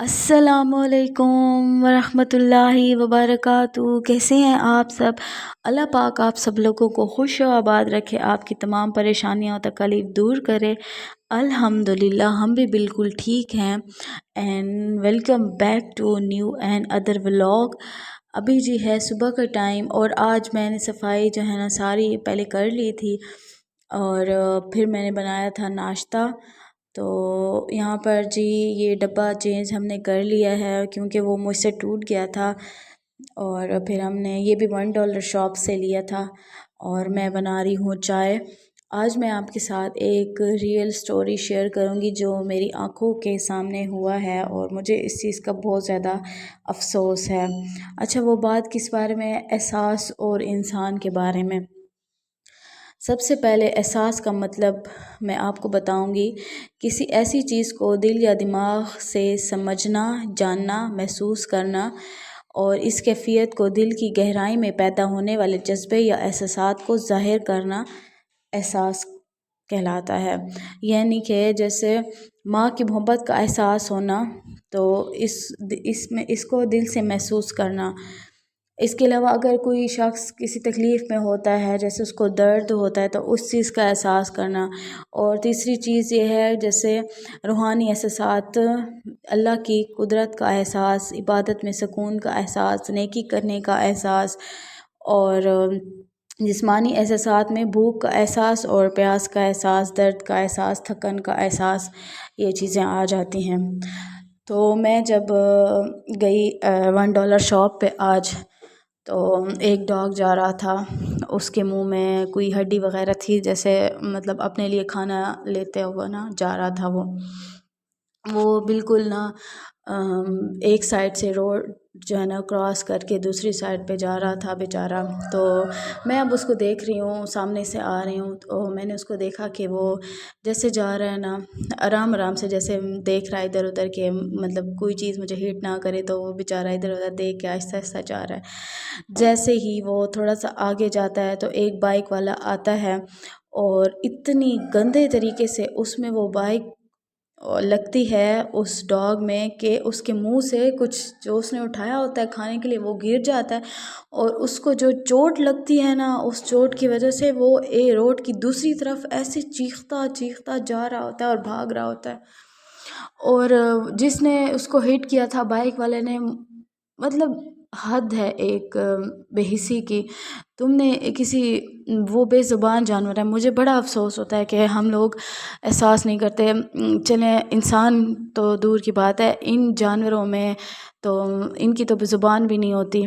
अस्सलामुअलैकुम वरहमतुल्लाहि वबरकातुहू। कैसे हैं आप सब? अल्लाह पाक आप सब लोगों को खुश और आबाद रखे, आपकी तमाम परेशानियां और तकलीफ़ दूर करे। अल्हम्दुलिल्लाह हम भी बिल्कुल ठीक हैं। And welcome back to new and other vlog. अभी जी है सुबह का टाइम और आज मैंने सफाई जो है ना सारी पहले कर ली थी और फिर मैंने बनाया था नाश्ता। तो यहाँ पर जी ये डब्बा चेंज हमने कर लिया है क्योंकि वो मुझसे टूट गया था और फिर हमने ये भी $1 शॉप से लिया था। और मैं बना रही हूँ चाय। आज मैं आपके साथ एक रियल स्टोरी शेयर करूँगी जो मेरी आंखों के सामने हुआ है और मुझे इस चीज़ का बहुत ज़्यादा अफसोस है। अच्छा, वो बात किस बारे में? एहसास और इंसान के बारे में। सबसे पहले एहसास का मतलब मैं आपको बताऊंगी, किसी ऐसी चीज़ को दिल या दिमाग से समझना, जानना, महसूस करना और इस कैफियत को दिल की गहराई में पैदा होने वाले जज्बे या एहसास को ज़ाहिर करना एहसास कहलाता है। यानी कि जैसे माँ की मोहब्बत का एहसास होना, तो इसमें इसको दिल से महसूस करना। इसके अलावा अगर कोई शख्स किसी तकलीफ़ में होता है, जैसे उसको दर्द होता है, तो उस चीज़ का एहसास करना। और तीसरी चीज़ ये है जैसे रूहानी एहसास, अल्लाह की कुदरत का एहसास, इबादत में सुकून का एहसास, नेकी करने का एहसास और जिस्मानी एहसास में भूख का एहसास और प्यास का एहसास, दर्द का एहसास, थकन का एहसास, ये चीज़ें आ जाती हैं। तो मैं जब गई $1 शॉप पे आज, तो एक डॉग जा रहा था, उसके मुंह में कोई हड्डी वगैरह थी, जैसे मतलब अपने लिए खाना लेते हुए ना जा रहा था। वो बिल्कुल ना एक साइड से रोड जो है ना क्रॉस करके दूसरी साइड पे जा रहा था बेचारा। तो मैं अब उसको देख रही हूँ, सामने से आ रही हूँ, तो मैंने उसको देखा कि वो जैसे जा रहा है ना आराम आराम से, जैसे देख रहा है इधर उधर के, मतलब कोई चीज़ मुझे हिट ना करे, तो वो बेचारा इधर उधर देख के आहिस्ता आहिस्ता जा रहा है। जैसे ही वो थोड़ा सा आगे जाता है तो एक बाइक वाला आता है और इतनी गंदे तरीके से उसमें वो बाइक लगती है उस डॉग में कि उसके मुंह से कुछ जो उसने उठाया होता है खाने के लिए वो गिर जाता है और उसको जो चोट लगती है ना, उस चोट की वजह से वो रोड की दूसरी तरफ ऐसे चीखता चीखता जा रहा होता है और भाग रहा होता है। और जिसने उसको हिट किया था बाइक वाले ने, मतलब हद है एक बेहिसी की। तुमने किसी, वो बेज़ुबान जानवर है। मुझे बड़ा अफसोस होता है कि हम लोग एहसास नहीं करते। चलें इंसान तो दूर की बात है, इन जानवरों में तो इनकी तो ज़ुबान भी नहीं होती।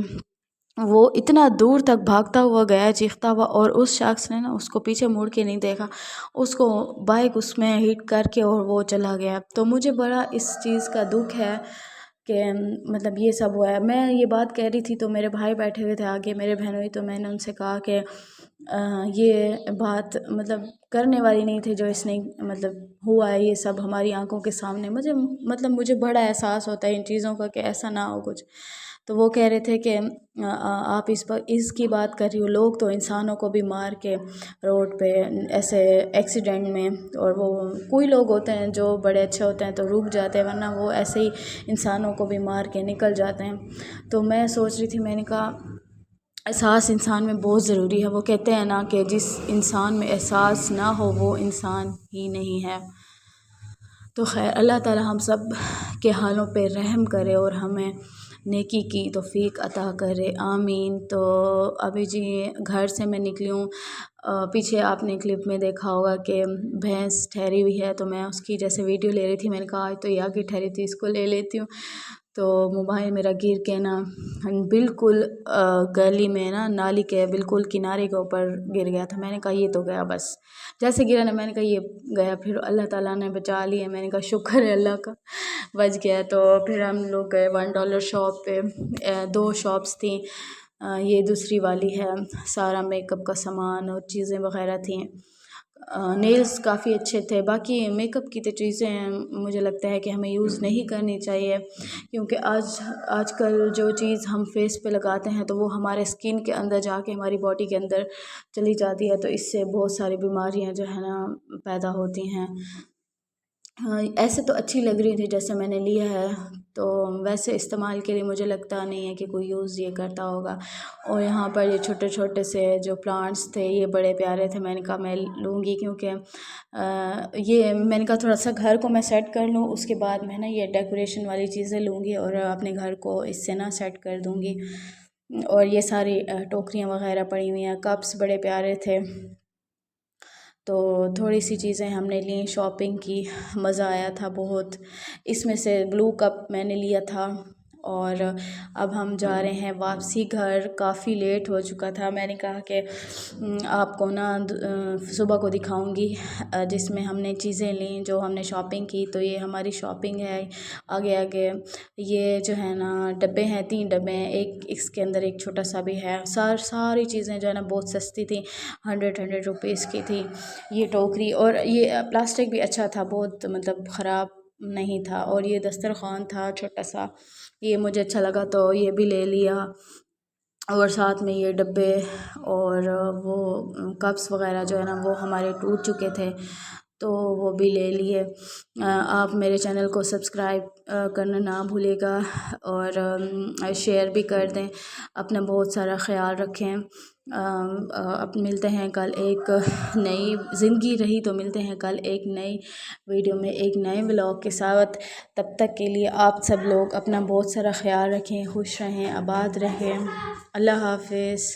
वो इतना दूर तक भागता हुआ गया चीखता हुआ और उस शख्स ने ना उसको पीछे मुड़ के नहीं देखा, उसको बाइक उसमें हिट करके और वो चला गया। तो मुझे बड़ा इस चीज़ का दुख है कि मतलब ये सब हुआ है। मैं ये बात कह रही थी तो मेरे भाई बैठे हुए थे आगे, मेरे बहनोई, तो मैंने उनसे कहा कि ये बात मतलब करने वाली नहीं थी जो इसने मतलब हुआ है ये सब हमारी आंखों के सामने। मुझे बड़ा एहसास होता है इन चीज़ों का कि ऐसा ना हो कुछ। तो वो कह रहे थे कि आप इस पर इसकी बात कर रही हो, लोग तो इंसानों को भी मार के रोड पे ऐसे एक्सीडेंट में, और वो कोई लोग होते हैं जो बड़े अच्छे होते हैं तो रुक जाते हैं, वरना वो ऐसे ही इंसानों को भी मार के निकल जाते हैं। तो मैं सोच रही थी, मैंने कहा एहसास इंसान में बहुत ज़रूरी है। वो कहते हैं ना कि जिस इंसान में एहसास ना हो वो इंसान ही नहीं है। तो खैर अल्लाह ताला हम सब के हालों पे रहम करे और हमें नेकी की तौफीक अता करे, आमीन। तो अभी जी घर से मैं निकली हूँ। पीछे आपने क्लिप में देखा होगा कि भैंस ठहरी हुई है, तो मैं उसकी जैसे वीडियो ले रही थी, मैंने कहा आज तो ये आगे ठहरी थी, इसको ले लेती हूँ। तो मोबाइल मेरा गिर के ना बिल्कुल गली में ना नाली के बिल्कुल किनारे के ऊपर गिर गया था। मैंने कहा ये तो गया, बस जैसे गिरा ना मैंने कहा ये गया। फिर अल्लाह ताला ने बचा लिया, मैंने कहा शुक्र है अल्लाह का, बच गया। तो फिर हम लोग गए $1 शॉप पे। दो शॉप्स थी, ये दूसरी वाली है, सारा मेकअप का सामान और चीज़ें वगैरह थी। नेल्स काफ़ी अच्छे थे। बाकी मेकअप की तो चीज़ें मुझे लगता है कि हमें यूज़ नहीं करनी चाहिए, क्योंकि आजकल जो चीज़ हम फेस पे लगाते हैं तो वो हमारे स्किन के अंदर जाके हमारी बॉडी के अंदर चली जाती है, तो इससे बहुत सारी बीमारियां जो है ना पैदा होती हैं। ہاں ایسے تو اچھی لگ رہی تھی جیسے میں نے لیا ہے، تو ویسے استعمال کے لیے مجھے لگتا نہیں ہے کہ کوئی یوز یہ کرتا ہوگا۔ اور یہاں پر یہ چھوٹے چھوٹے سے جو پلانٹس تھے یہ بڑے پیارے تھے، میں نے کہا میں لوں گی، کیونکہ یہ میں نے کہا تھوڑا سا گھر کو میں سیٹ کر لوں، اس کے بعد میں نا یہ ڈیکوریشن والی چیزیں لوں گی اور اپنے گھر کو اس سے نا سیٹ کر دوں گی۔ اور یہ ساری ٹوکریاں وغیرہ پڑی ہوئی ہیں، کپس بڑے پیارے تھے، تو تھوڑی سی چیزیں ہم نے لیں، شاپنگ کی، مزہ آیا تھا بہت۔ اس میں سے بلو کپ میں نے لیا تھا، اور اب ہم جا رہے ہیں واپسی گھر، کافی لیٹ ہو چکا تھا۔ میں نے کہا کہ آپ کو نا صبح کو دکھاؤں گی جس میں ہم نے چیزیں لیں، جو ہم نے شاپنگ کی، تو یہ ہماری شاپنگ ہے۔ آگے آگے یہ جو ہے نا ڈبے ہیں، 3 ڈبے ہیں، ایک اس کے اندر ایک چھوٹا سا بھی ہے۔ ساری چیزیں جو ہے نا بہت سستی تھیں، 100 روپیز کی تھی یہ ٹوکری، اور یہ پلاسٹک بھی اچھا تھا، بہت مطلب خراب نہیں تھا۔ اور یہ دسترخوان تھا چھوٹا سا، یہ مجھے اچھا لگا تو یہ بھی لے لیا، اور ساتھ میں یہ ڈبے اور وہ کپس وغیرہ جو ہے نا وہ ہمارے ٹوٹ چکے تھے، تو وہ بھی لے لیے۔ آپ میرے چینل کو سبسکرائب کرنا نہ بھولے گا، اور شیئر بھی کر دیں۔ اپنا بہت سارا خیال رکھیں۔ اب ملتے ہیں کل ایک نئی زندگی رہی تو ملتے ہیں کل ایک نئی ویڈیو میں، ایک نئے ولاگ کے ساتھ۔ تب تک کے لیے آپ سب لوگ اپنا بہت سارا خیال رکھیں، خوش رہیں، آباد رہیں۔ اللہ حافظ۔